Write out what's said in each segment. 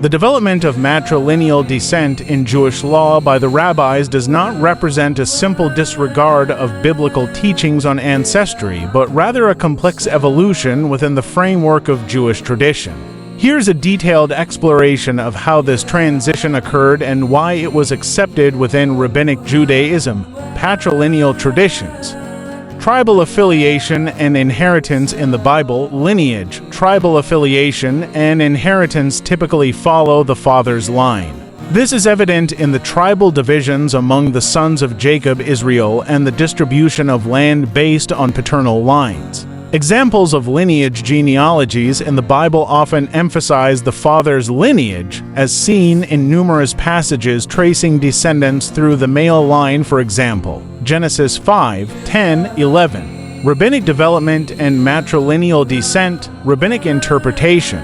The development of matrilineal descent in Jewish law by the rabbis does not represent a simple disregard of biblical teachings on ancestry, but rather a complex evolution within the framework of Jewish tradition. Here's a detailed exploration of how this transition occurred and why it was accepted within Rabbinic Judaism. Patrilineal traditions. Tribal affiliation and inheritance in the Bible. Lineage. Tribal affiliation and inheritance typically follow the father's line. This is evident in the tribal divisions among the sons of Jacob, Israel, and the distribution of land based on paternal lines. Examples of lineage genealogies in the Bible often emphasize the father's lineage, as seen in numerous passages tracing descendants through the male line, for example, Genesis 5:10-11. Rabbinic development and matrilineal descent. Rabbinic interpretation.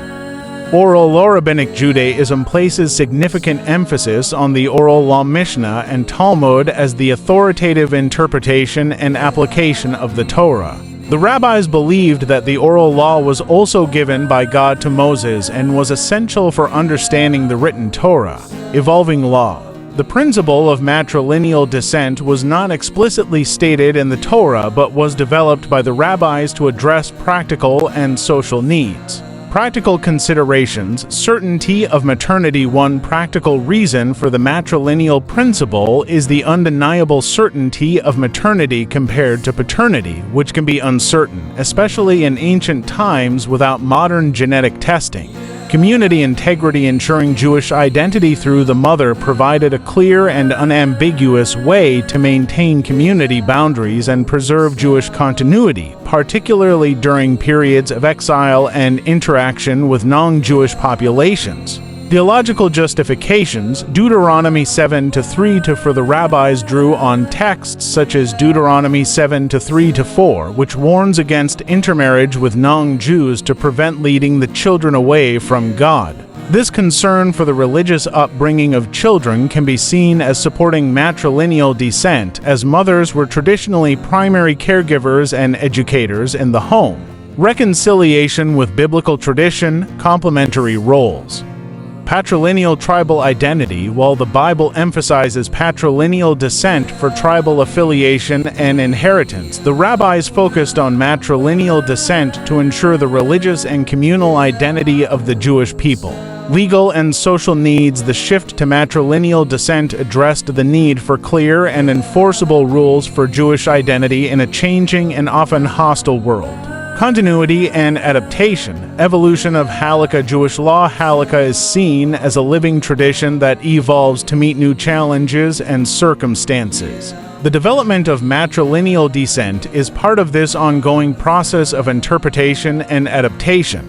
Oral law. Rabbinic Judaism places significant emphasis on the oral law Mishnah and Talmud as the authoritative interpretation and application of the Torah. The rabbis believed that the oral law was also given by God to Moses and was essential for understanding the written Torah, evolving law. The principle of matrilineal descent was not explicitly stated in the Torah but was developed by the rabbis to address practical and social needs. Practical considerations. Certainty of maternity. One practical reason for the matrilineal principle is the undeniable certainty of maternity compared to paternity, which can be uncertain, especially in ancient times without modern genetic testing. Community integrity. Ensuring Jewish identity through the mother provided a clear and unambiguous way to maintain community boundaries and preserve Jewish continuity, particularly during periods of exile and interaction with non-Jewish populations. Theological justifications. Deuteronomy 7:3 for the rabbis drew on texts such as Deuteronomy 7:3-4, which warns against intermarriage with non-Jews to prevent leading the children away from God. This concern for the religious upbringing of children can be seen as supporting matrilineal descent, as mothers were traditionally primary caregivers and educators in the home. Reconciliation with biblical tradition. Complementary roles. Patrilineal tribal identity. While the Bible emphasizes patrilineal descent for tribal affiliation and inheritance, the rabbis focused on matrilineal descent to ensure the religious and communal identity of the Jewish people. Legal and social needs. The shift to matrilineal descent addressed the need for clear and enforceable rules for Jewish identity in a changing and often hostile world. Continuity and adaptation. Evolution of Halakha. Jewish law. Halakha is seen as a living tradition that evolves to meet new challenges and circumstances. The development of matrilineal descent is part of this ongoing process of interpretation and adaptation.